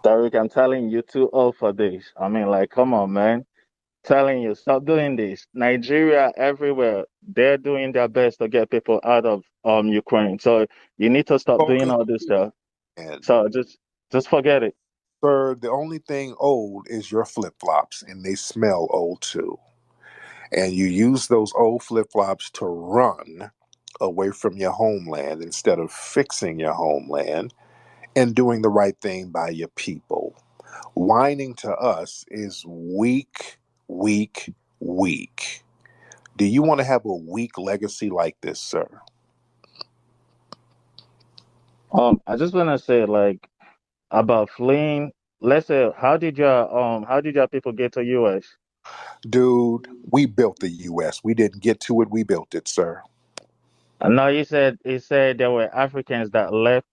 Tariq, I'm telling you too old for this. I mean, like, come on, man. Telling you, stop doing this. Nigeria, everywhere, they're doing their best to get people out of Ukraine. So you need to stop doing Focus, all this stuff. and So just forget it. sir, the only thing old is your flip flops, and they smell old too. And you use those old flip flops to run away from your homeland instead of fixing your homeland and doing the right thing by your people. Whining to us is weak, weak, weak. Do you want to have a weak legacy like this, sir? I just wanna say like about fleeing. Let's say, how did your people get to US? Dude, we built the U.S. We didn't get to it, we built it, sir. And now he said there were Africans that left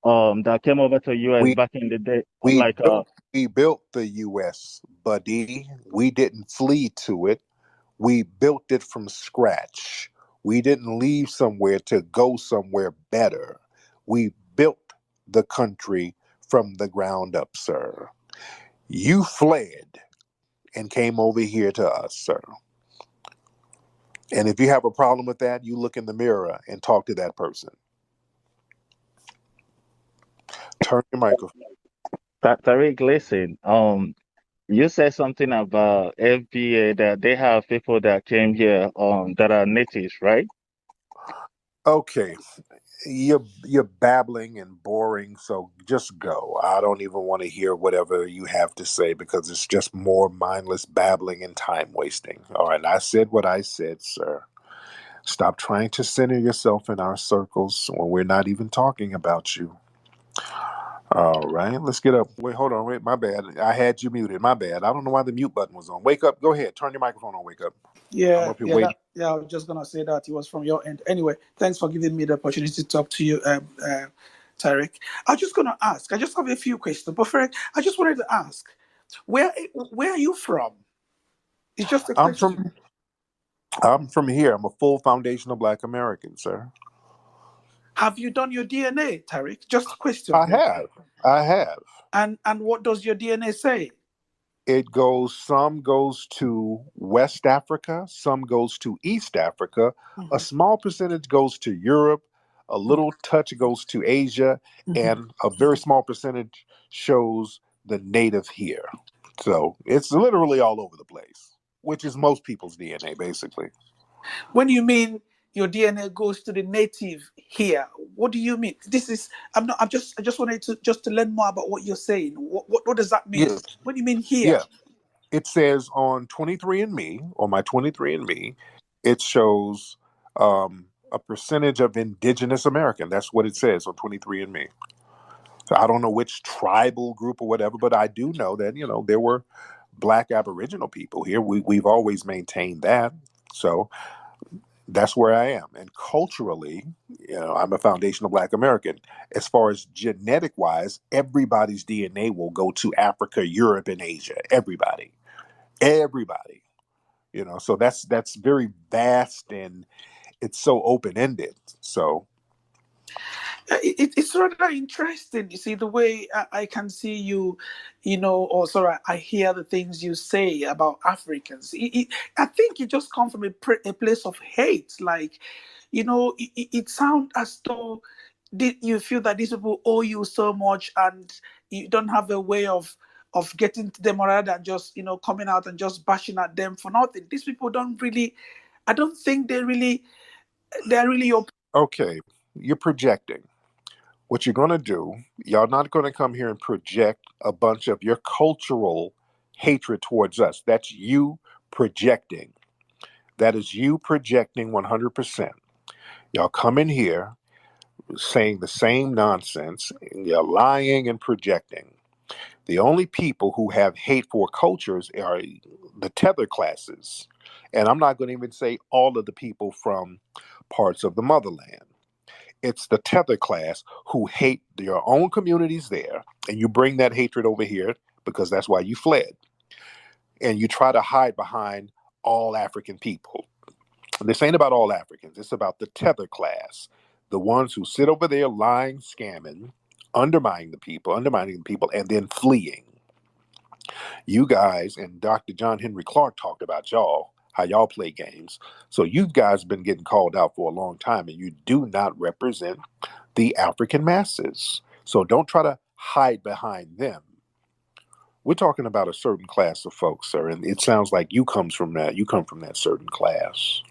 that came over to US We back in the day. we Like built we built the U.S., buddy. We didn't flee to it. We built it from scratch. We didn't leave somewhere to go somewhere better. We built the country from the ground up, sir. You fled and came over here to us, sir. And if you have a problem with that, you look in the mirror and talk to that person. Turn your microphone. Tariq, listen, you said something about FBA that they have people that came here that are natives, right? Okay, you're babbling and boring, so just go. I don't even want to hear whatever you have to say because it's just more mindless babbling and time wasting. All right, I said what I said, sir. Stop trying to center yourself in our circles when we're not even talking about you. All right, let's get up. Wait, hold on. Wait, my bad. I had you muted. My bad. I don't know why the mute button was on. Wake up. Go ahead. Turn your microphone on. Wake up. I'm Yeah, up here yeah, waiting. yeah. I was just gonna say that it was from your end. Anyway, thanks for giving me the opportunity to talk to you, Tariq. I was just gonna ask. I just have a few questions, but first, I just wanted to ask, where are you from? It's just a I'm from. question. I'm from here. I'm a full foundational Black American, sir. Have you done your DNA, Tariq? Just a question, I please. have. I have. And what does your DNA say? It goes, some goes to West Africa, some goes to East Africa, a Mhm, small percentage goes to Europe, a mhm, little touch goes to Asia, mhm. and a very small percentage shows the native here. So it's literally all over the place, which is most people's DNA, basically. When you mean your DNA goes to the native here, what do you mean? This is I'm not. I just wanted to learn more about what you're saying. What does that mean? Yeah, What do you mean here? yeah. It says on 23andMe, on my 23andMe, it shows a percentage of indigenous American. That's what it says on 23andMe. So I don't know which tribal group or whatever, but I do know that, there were black Aboriginal people here. We've always maintained that. So that's where I am. And culturally, I'm a foundational Black American. As far as genetic wise, everybody's DNA will go to Africa, Europe, and Asia. Everybody. So that's very vast, and it's so open ended. So It's rather interesting. You see the way I can see you, or sorry, I hear the things you say about Africans. I think it just comes from a place of hate. Like, it sounds as though you feel that these people owe you so much, and you don't have a way of getting to them rather than just coming out and just bashing at them for nothing. These people don't really. I don't think they're really your. okay, you're projecting. What you're going to do, y'all not going to come here and project a bunch of your cultural hatred towards us. That's you projecting. That is you projecting 100%. Y'all come in here saying the same nonsense. You're lying and projecting. The only people who have hate for cultures are the tether classes. And I'm not going to even say all of the people from parts of the motherland. It's the tether class who hate your own communities there, and you bring that hatred over here because that's why you fled. And you try to hide behind all African people. This ain't about all Africans. It's about the tether class, the ones who sit over there lying, scamming, undermining the people, and then fleeing. You guys and Dr. John Henry Clark talked about y'all, how y'all play games. So you guys been getting called out for a long time, and you do not represent the African masses. So don't try to hide behind them. We're talking about a certain class of folks, sir, and it sounds like you come from that certain class.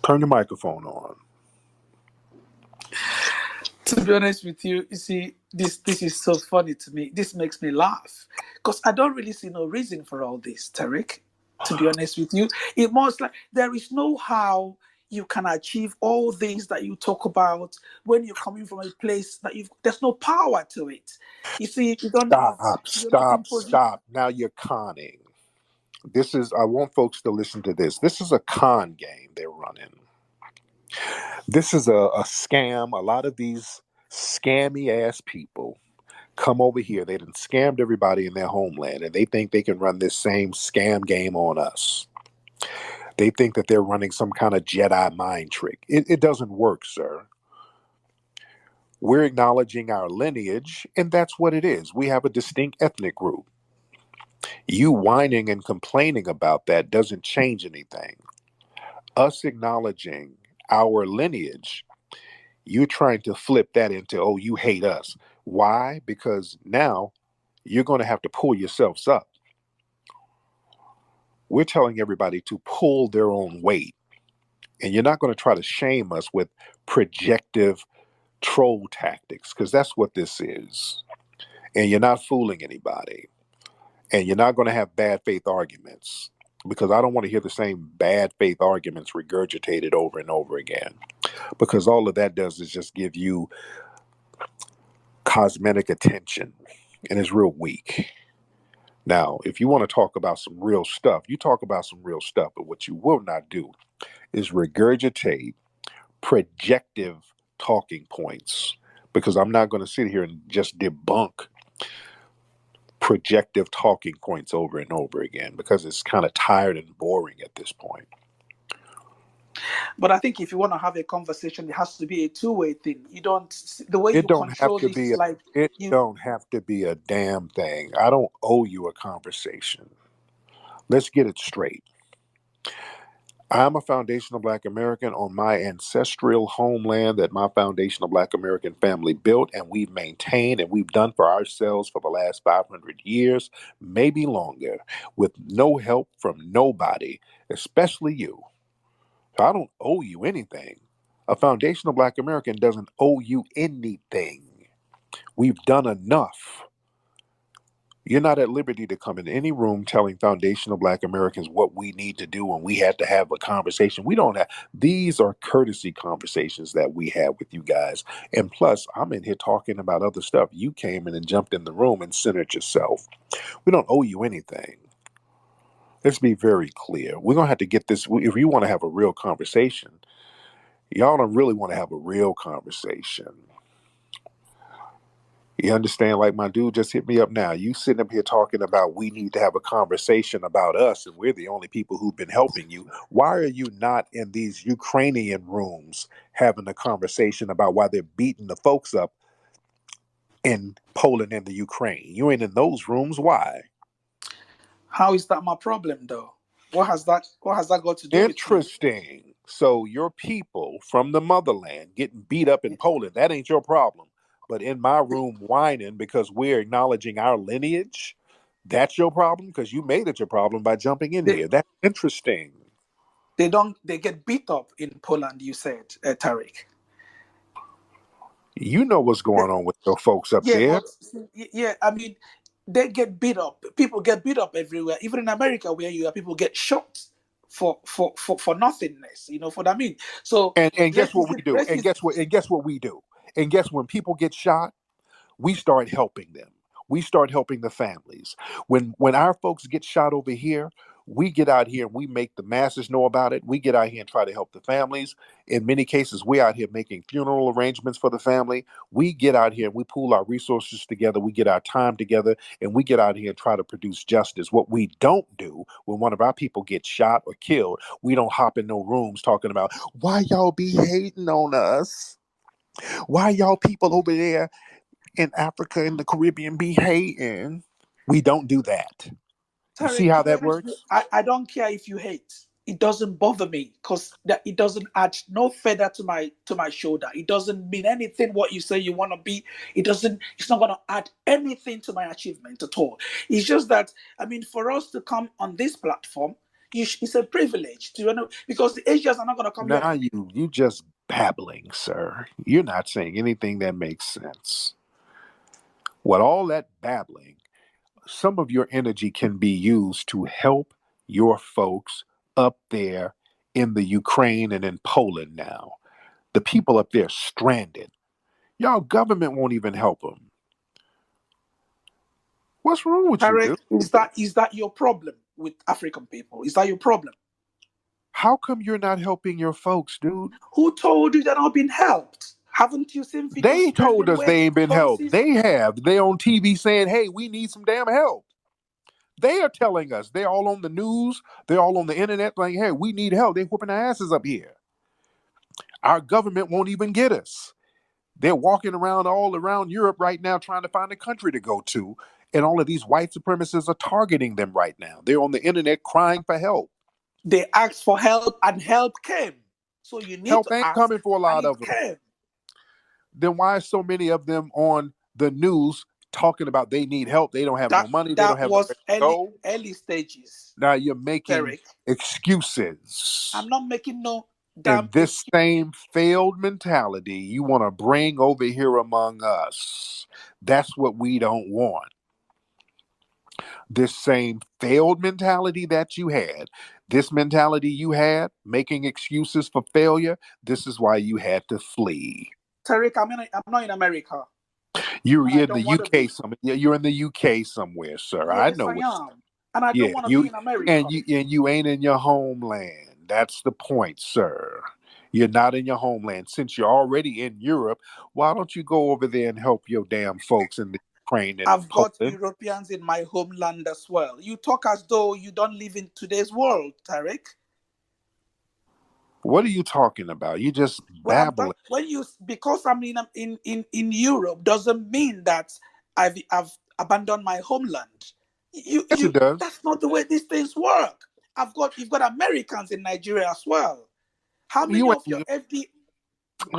Turn the microphone on. To be honest with you, you see, this is so funny to me. This makes me laugh because I don't really see no reason for all this, Tariq. To be honest with you, it must like there is no how you can achieve all things that you talk about when you're coming from a place that there's no power to it. You see, you're not in position. Stop. Now you're conning. I want folks to listen to this. This is a con game they're running. This is a scam. A lot of these scammy ass people come over here. They done scammed everybody in their homeland, and they think they can run this same scam game on us. They think that they're running some kind of Jedi mind trick. It doesn't work, sir. We're acknowledging our lineage, and that's what it is. We have a distinct ethnic group. You whining and complaining about that doesn't change anything. Us acknowledging our lineage, you're trying to flip that into, oh, you hate us. Why? Because now you're going to have to pull yourselves up. We're telling everybody to pull their own weight. And you're not going to try to shame us with projective troll tactics, because that's what this is. And you're not fooling anybody. And you're not going to have bad faith arguments, because I don't want to hear the same bad faith arguments regurgitated over and over again, because all of that does is just give you cosmetic attention, and it's real weak. Now, if you want to talk about some real stuff, you talk about some real stuff, but what you will not do is regurgitate projective talking points, because I'm not going to sit here and just debunk projective talking points over and over again, because it's kind of tired and boring at this point. But I think if you want to have a conversation, it has to be a two-way thing. You don't the way It you don't have control to this be is like it you. don't have to be a damn thing. I don't owe you a conversation. Let's get it straight. I'm a foundational Black American on my ancestral homeland that my foundational Black American family built, and we've maintained, and we've done for ourselves for the last 500 years, maybe longer, with no help from nobody, especially you. So I don't owe you anything. A foundational Black American doesn't owe you anything. We've done enough. You're not at liberty to come in any room telling foundational Black Americans what we need to do when we had to have a conversation. We don't have, these are courtesy conversations that we have with you guys. And plus, I'm in here talking about other stuff. You came in and jumped in the room and centered yourself. We don't owe you anything. Let's be very clear. We're going to have to get this. If you want to have a real conversation, y'all don't really want to have a real conversation. You understand? Like my dude just hit me up now. You sitting up here talking about we need to have a conversation about us, and we're the only people who've been helping you. Why are you not in these Ukrainian rooms having a conversation about why they're beating the folks up in Poland and the Ukraine? You ain't in those rooms. Why? How is that my problem, though? What has that got to do with me? Interesting. So your people from the motherland getting beat up in Poland, that ain't your problem. But in my room whining because we're acknowledging our lineage, that's your problem, because you made it your problem by jumping in They here. That's interesting. they get beat up in Poland. You said, Tariq. You know what's They, going on with your folks up yeah, there. but yeah, I mean, they get beat up. People get beat up everywhere, even in America, where you have people get shot for nothingness. You know what I mean? So And guess what we racism, do? And racism. guess what we do? And guess when people get shot? We start helping them. We start helping the families. When our folks get shot over here, we get out here and we make the masses know about it. We get out here and try to help the families. In many cases, we're out here making funeral arrangements for the family. We get out here and we pool our resources together. We get our time together, and we get out here and try to produce justice. What we don't do when one of our people gets shot or killed, we don't hop in no rooms talking about why y'all be hating on us. Why y'all people over there in Africa and the Caribbean be hating? We don't do that. You see Tariq, how that works? I don't care if you hate. It doesn't bother me because that it doesn't add no feather to my shoulder. It doesn't mean anything what you say you want to be. It doesn't. It's not going to add anything to my achievement at all. It's just that I mean, for us to come on this platform, it's a privilege to because the Asians are not going to come here. Now you just babbling, sir. You're not saying anything that makes sense. What all that babbling, some of your energy can be used to help your folks up there in the Ukraine and in Poland now. The people up there stranded. Y'all government won't even help them. What's wrong with you, Tariq, dude? is that your problem with African people? Is that your problem? How come you're not helping your folks, dude? Who told you they're not being helped? Haven't you seen videos They told us everywhere? they ain't been helped. Policies, They have. They on TV saying, hey, we need some damn help. They are telling us. They're all on the news. They're all on the internet like, hey, we need help. They're whooping our asses up here. Our government won't even get us. They're walking around all around Europe right now trying to find a country to go to. And all of these white supremacists are targeting them right now. They're on the internet crying for help. they asked for help and help came. So you need Help to ain't ask coming for a and lot it of them. came. Then why are so many of them on the news talking about they need help? They don't have no money. They don't That have nowhere was to go. early stages, Now you're making Tariq. excuses. I'm not making no damn And this excuse. same failed mentality you want to bring over here among us. That's what we don't want. This same failed mentality that you had, this mentality you had, making excuses for failure, this is why you had to flee. Tariq, I'm not in America and I You're in the don't want to UK be. some you're in the UK somewhere, sir. I Yes, know I it. am. And I don't Yeah, want to be in America. you ain't in your homeland. That's the point, sir. You're not in your homeland. Since you're already in Europe, why don't you go over there and help your damn folks in the Ukraine and in I've got Poland? Europeans in my homeland as well. You talk as though you don't live in today's world, Tariq. What are you talking about? You just When babbling. when you because I'm in Europe doesn't mean that I've abandoned my homeland. Yes, it does. That's not the way these things work. You've got Americans in Nigeria as well. How many You of your ain't FD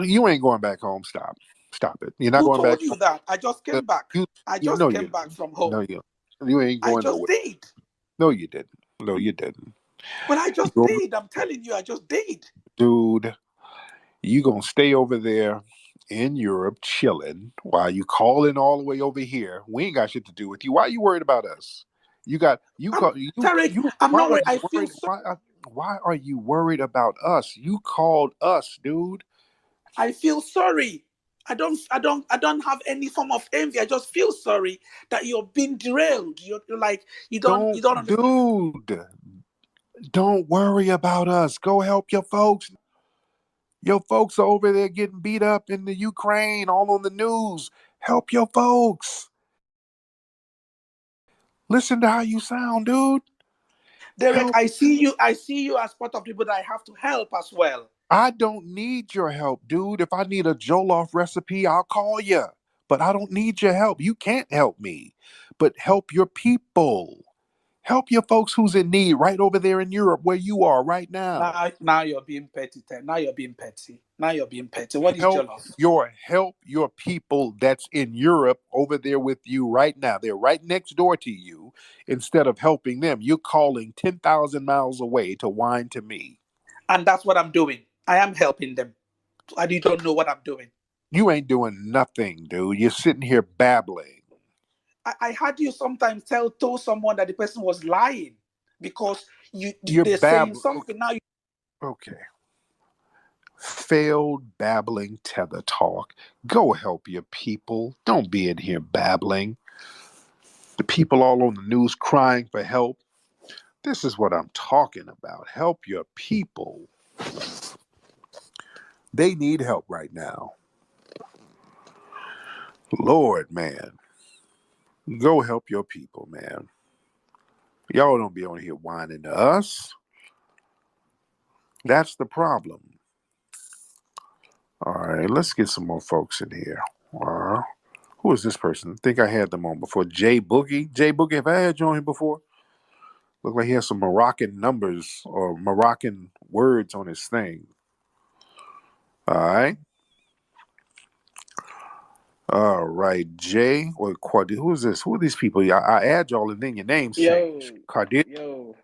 you ain't going back home. Stop. Stop it. You're not who going back told you home. that? I just came back. You I you just know came you back from no home. you ain't I going just nowhere. did. No, you didn't. No, you didn't. Well, I just You did. I'm telling you, I just did. dude, you gonna stay over there in Europe chilling while you calling all the way over here. We ain't got shit to do with you. Why are you worried about us? You got you I'm call Tarek, you. I'm Why not are worried. you I feel worried? so Why are you worried about us? You called us, dude. I feel sorry. I don't have any form of envy. I just feel sorry that you're being derailed. You're like you don't understand. Dude. Don't worry about us. Go help your folks. Your folks are over there getting beat up in the Ukraine, all on the news. Help your folks. Listen to how you sound, dude. Derek, Help. I see you as part of people that I have to help as well. I don't need your help, dude. If I need a Jollof recipe, I'll call you. But I don't need your help. You can't help me. But help your people. Help your folks who's in need right over there in Europe where you are right now. Now you're being petty. Now you're being petty. Now you're being petty. What is Jollof? Help your people that's in Europe over there with you right now. They're right next door to you. Instead of helping them, you're calling 10,000 miles away to whine to me. And that's what I'm doing. I am helping them. And you don't know what I'm doing. You ain't doing nothing, dude. You're sitting here babbling. I had you sometimes tell someone that the person was lying because You're they're saying babbling. something now. Okay. Failed babbling tether talk. Go help your people. Don't be in here babbling. The people all on the news crying for help. This is what I'm talking about. Help your people. They need help right now. Lord, man. Go help your people, man. Y'all don't be on here whining to us. That's the problem. All right, let's get some more folks in here. Who is this person? I think I had them on before. Jay Boogie. Jay Boogie, have I had you on here before? Look like he has some Moroccan numbers or Moroccan words on his thing. All right. All right, Jay or Quadi. Who is this? Who are these people? I add y'all and then your names change. Yo, Kadir. yo,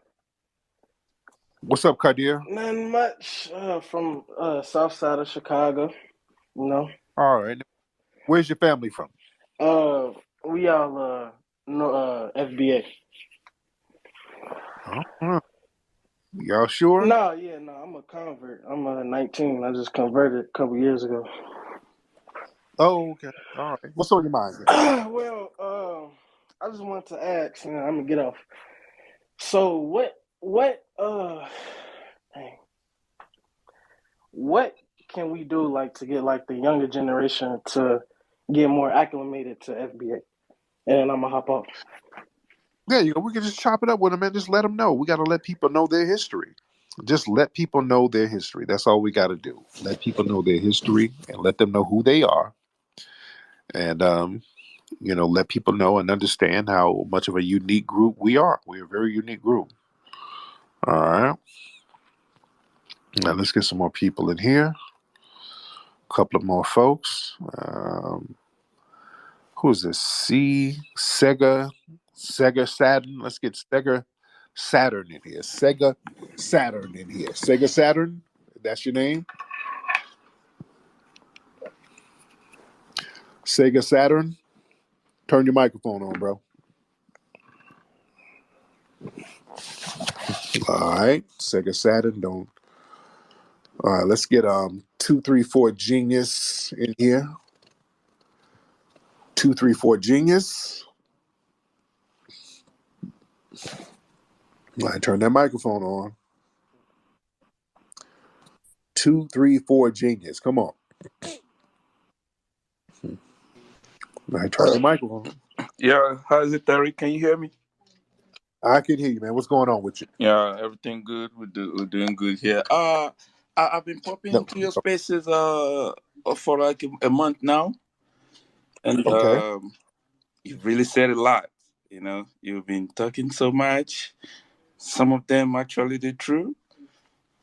What's up, Kadir? nothing much from south side of Chicago, you know. All right. Where's your family from? Uh we all no FBA. Oh, y'all sure? No, yeah, no, I'm a convert. I'm 19. I just converted a couple years ago. Oh, okay. All right. What's on your mind, man? Well, I just want to ask, and I'm gonna get off. So dang, what can we do like to get like the younger generation to get more acclimated to FBA? And then I'm gonna hop off. Yeah, you know, we can just chop it up with them and just let them know. We got to let people know their history. Just let people know their history. That's all we got to do. Let people know their history and let them know who they are. And, you know, let people know and understand how much of a unique group we are. We're a very unique group. All right. Now let's get some more people in here. A couple of more folks. Who is this? Sega Saturn. Let's get Sega Saturn in here. Sega Saturn in here. Sega Saturn. That's your name? Sega Saturn. Turn your microphone on, bro. All right. Sega Saturn. Don't. All right. Let's get 234 Genius in here. 234 Genius. All right. Turn that microphone on. 234 Genius. Come on. All right. Turn your microphone. Yeah, how is it, Tariq? Can you hear me? I can hear you, man. What's going on with you? Yeah, everything good. We're doing good here. I've been popping No. into your spaces for like a month now, and Okay. you've really said a lot. You know, you've been talking so much. Some of them actually the true,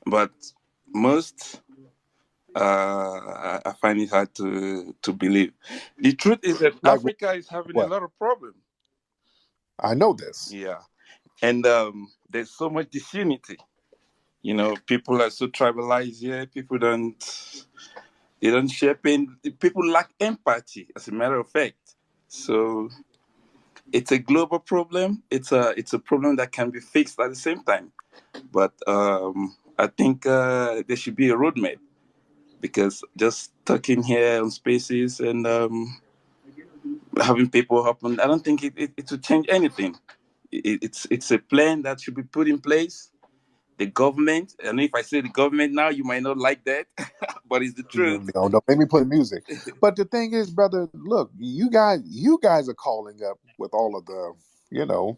but most I find it hard to believe. The truth is that Like Africa is having a what? lot of problems. I know this. Yeah, and there's so much disunity. You know, people are so tribalized here. They don't share pain. People lack empathy, as a matter of fact. So it's a global problem. It's a problem that can be fixed at the same time. But I think there should be a roadmap because just talking here on spaces and having people happen, I don't think it will change anything. It's a plan that should be put in place. The government, and if I say the government now, you might not like that, but it's the truth. No, don't make me play music. But the thing is, brother, look, you guys are calling up with all of the, you know,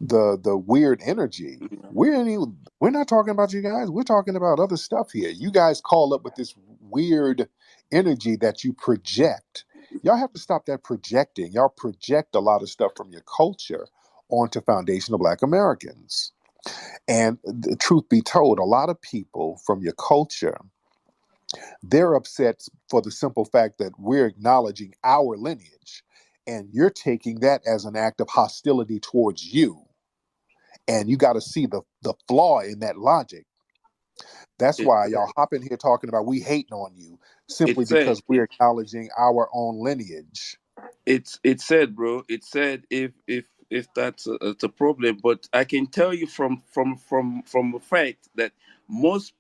the weird energy. We're not talking about you guys. We're talking about other stuff here. You guys call up with this weird energy that you project. Y'all have to stop that projecting. Y'all project a lot of stuff from your culture onto foundational Black Americans. And the truth be told, a lot of people from your culture, they're upset for the simple fact that we're acknowledging our lineage. And you're taking that as an act of hostility towards you. And you got to see the flaw in that logic. That's It, why y'all hop in here talking about we hating on you it simply said, because we're acknowledging our own lineage. it said, bro. It said if that's it's a problem, but I can tell you from a fact that most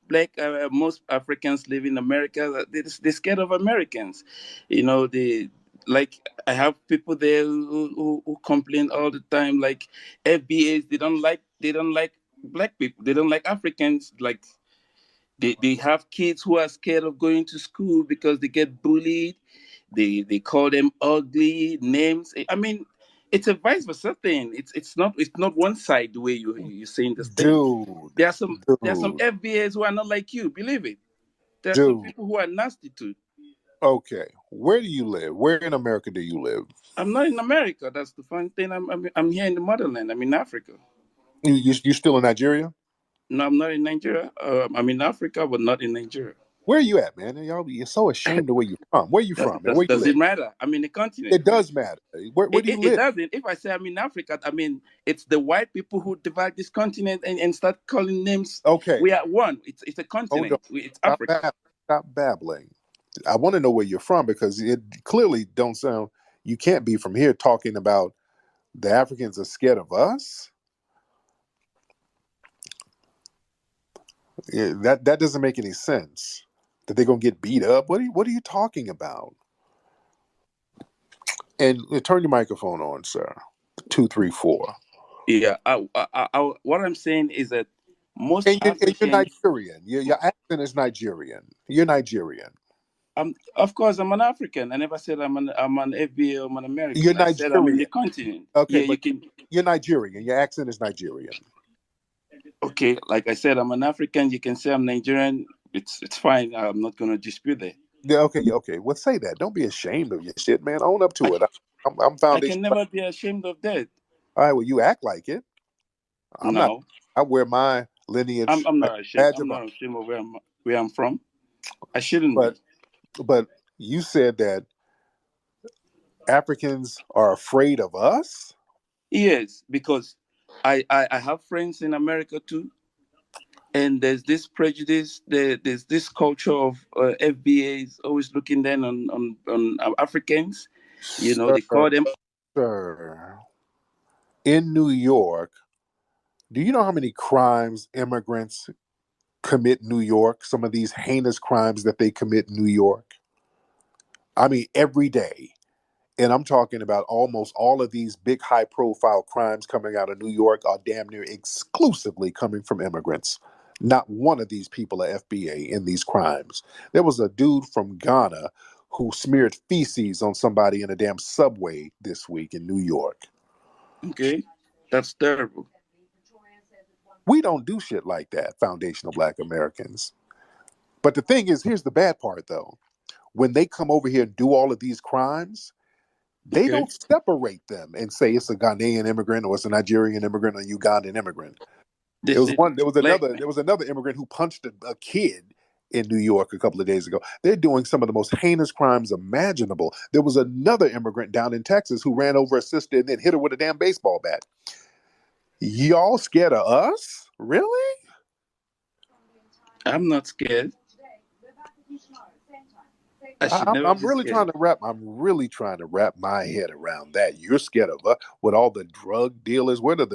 Africans live in America. They're scared of Americans. You know, they like I have people there who complain all the time. Like FBAs, they don't like black people. They don't like Africans. Like they have kids who are scared of going to school because they get bullied. They call them ugly names. I mean, it's a vice versa thing. It's not one side the way you're saying this thing. Dude, There are some dude. FBAs who are not like you. Believe it. There are some Dude, people who are nasty too. okay. Where do you live? Where in America do you live? I'm not in America. That's the fun thing. I'm here in the motherland. I'm in Africa. You still in Nigeria? No, I'm not in Nigeria. I'm in Africa, but not in Nigeria. Where are you at, man? You're so ashamed of where you're from. Where you from, and where you Does it live? matter? I'm in the continent. It does matter. Where do you It live? doesn't. If I say I'm in Africa, I mean it's the white people who divide this continent and start calling names. Okay, We are one. It's a hold on. continent. It's Stop, Africa. stop babbling. I want to know where you're from because it clearly don't sound. You can't be from here talking about the Africans are scared of us. Yeah, that doesn't make any sense. That they're gonna get beat up. What are you talking about? And turn your microphone on, sir. 234. Yeah. What I'm saying is that most And you're Africans. Nigerian. Your accent is Nigerian. You're Nigerian. Of course, I'm an African. I never said I'm an FBA or I'm an You're American. I said I'm in the Nigerian. continent. Okay, Yeah, you but can. you're Nigerian. Your accent is Nigerian. Okay, like I said, I'm an African. You can say I'm Nigerian. It's fine. I'm not gonna dispute that. Yeah, okay, yeah, okay. Well, say that. Don't be ashamed of your shit, man. Own up I, to it. I'm I foundation. can never be ashamed of that. All right, well, you act like it. I'm not. No, I wear my lineage I'm like not a ashamed. badge I'm of honor. not ashamed of where I'm from. I shouldn't But be. but you said that Africans are afraid of us. Yes, because I have friends in America too, and there's this prejudice. There's this culture of FBAs always looking down on Africans. Sir, They call them. sir, in New York, do you know how many crimes immigrants commit in New York? Some of these heinous crimes that they commit in New York. I mean, every day. And I'm talking about almost all of these big high profile crimes coming out of New York are damn near exclusively coming from immigrants. Not one of these people are FBA in these crimes. There was a dude from Ghana who smeared feces on somebody in a damn subway this week in New York. Okay, that's terrible. We don't do shit like that, foundational black Americans. But the thing is, here's the bad part though. When they come over here and do all of these crimes, they Okay, don't separate them and say it's a Ghanaian immigrant or it's a Nigerian immigrant or a Ugandan immigrant. they It was say one. black. There was another immigrant who punched a kid in New York a couple of days ago. They're doing some of the most heinous crimes imaginable. There was another immigrant down in Texas who ran over a sister and then hit her with a damn baseball bat. Y'all scared of us? Really? I'm not scared. I should never I'm be really trying scared. to wrap. I'm really trying to wrap my head around that. You're scared of us with all the drug dealers. Where the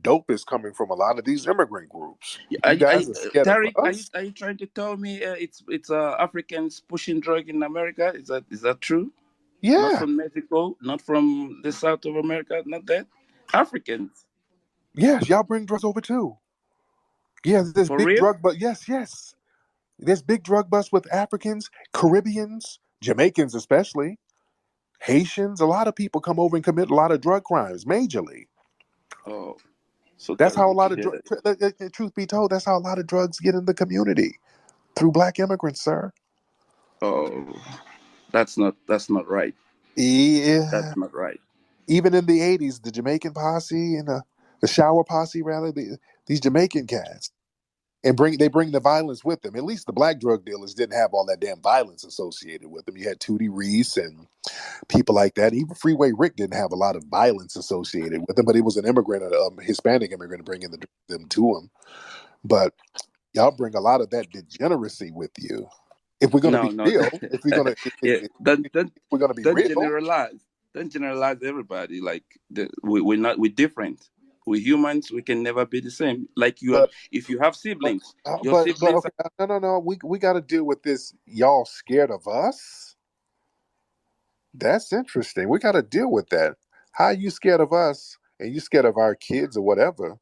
dope is coming from? A lot of these immigrant groups. You guys are scared of Tariq, us? are you trying to tell me it's Africans pushing drug in America? Is that true? Not Yeah, from Mexico, not from the south of America, not that. Africans, yes. Y'all bring drugs over too. Yeah, there's for big real? drug, but yes, yes. There's big drug busts with Africans, Caribbeans, Jamaicans, especially Haitians. A lot of people come over and commit a lot of drug crimes, majorly. Oh, so That's how a terrible to lot of hear that. truth be told, that's how a lot of drugs get in the community through black immigrants, sir. Oh, that's not right. Yeah. That's not right. Even in the '80s, the Jamaican posse and the shower posse, rather, these Jamaican cats, and they bring the violence with them. At least the black drug dealers didn't have all that damn violence associated with them. You had Tootie Reese and people like that. Even Freeway Rick didn't have a lot of violence associated with him, but he was an immigrant, a Hispanic immigrant, bringing them to him. But y'all bring a lot of that degeneracy with you. If we're gonna No, be no. real, Yeah, if we're gonna be don't real, generalize. Don't generalize everybody. Like we're different. We're humans. We can never be the same. Like you are. but If you have but siblings, your but siblings. okay, no. We got to deal with this. Y'all scared of us? That's interesting. We got to deal with that. How you scared of us, and you scared of our kids or whatever?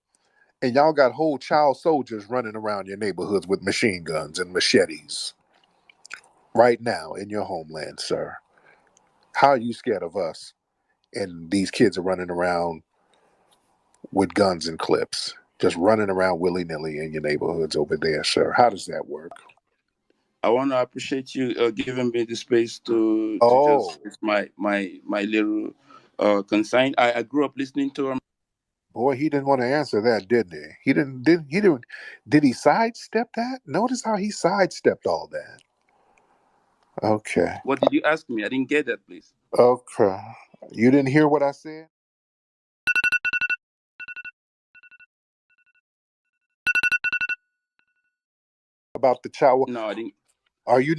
And y'all got whole child soldiers running around your neighborhoods with machine guns and machetes right now in your homeland, sir. How are you scared of us? And these kids are running around with guns and clips, just running around willy nilly in your neighborhoods over there, sir. How does that work? I want to appreciate you giving me the space to Oh, just voice my little consign. I grew up listening to him. boy, he didn't want to answer that, didn't he? Did he sidestep that? Notice how he sidestepped all that. Okay. What did you ask me? I didn't get that, please. Okay. You didn't hear what I said about the child? No, I didn't. Are you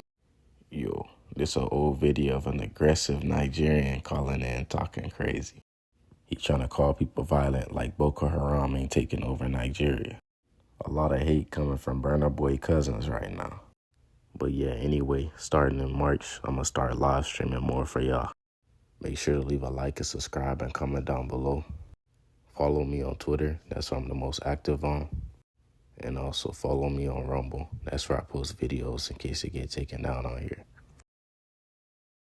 Yo, this an old video of an aggressive Nigerian calling in talking crazy. He trying to call people violent like Boko Haram ain't taking over Nigeria. A lot of hate coming from Burna Boy cousins right now. But yeah, anyway, starting in March, I'm going to start live streaming more for y'all. Make sure to leave a like and subscribe and comment down below. Follow me on Twitter. That's where I'm the most active on. And also follow me on Rumble. That's where I post videos in case it get taken down on here.